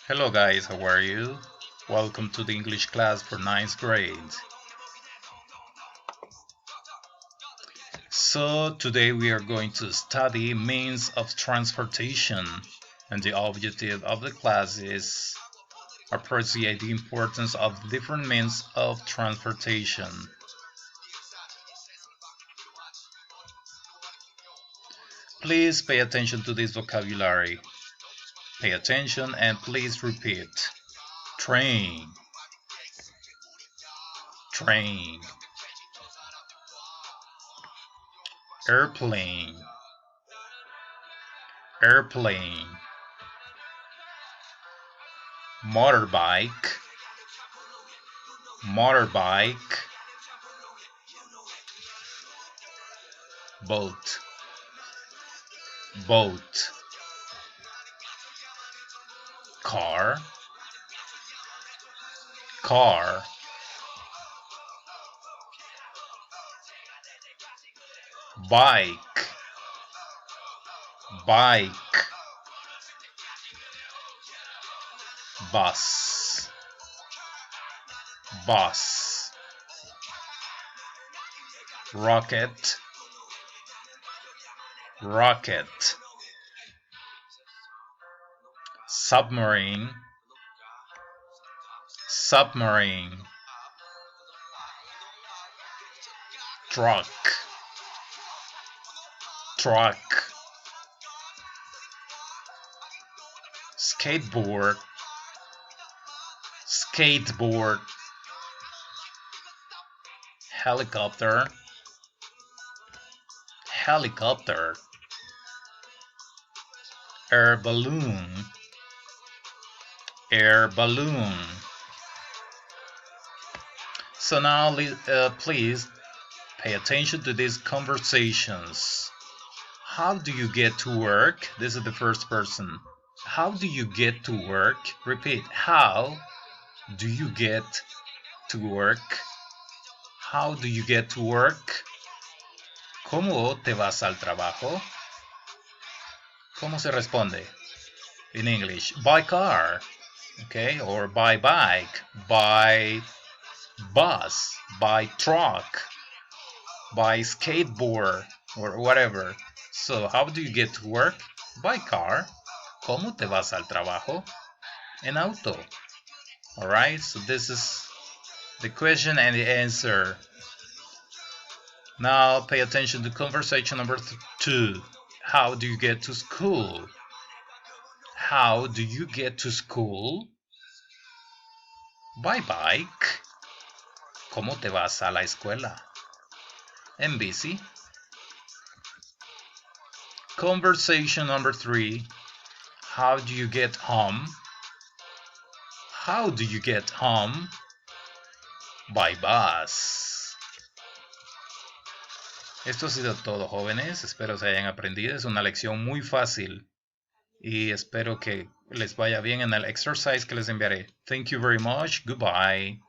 Hello guys, how are you? Welcome to the English class for 9th grade. So today we are going to study means of transportation, and the objective of the class is appreciate the importance of different means of transportation. Please pay attention to this vocabulary. Pay attention and please repeat. Train, train, airplane, airplane, motorbike, motorbike, boat, boat, car, car, bike, bike, bus, bus, rocket, rocket, submarine, submarine, truck, truck, skateboard, skateboard, helicopter, helicopter, air balloon, air balloon. So now please pay attention to these conversations. How do you get to work? This is the first person. How do you get to work? Repeat. How do you get to work? How do you get to work? ¿Cómo te vas al trabajo? ¿Cómo se responde? In English, by car, okay, or by bike, by bus, by truck, by skateboard, or whatever. So, how do you get to work? By car. ¿Cómo te vas al trabajo? En auto. Alright, so this is the question and the answer. Now pay attention to conversation number 2. How do you get to school? How do you get to school? By bike. ¿Cómo te vas a la escuela? En bici. Conversation number 3. How do you get home? How do you get home? By bus. Esto ha sido todo, jóvenes. Espero se hayan aprendido. Es una lección muy fácil. Y espero que les vaya bien en el exercise que les enviaré. Thank you very much. Goodbye.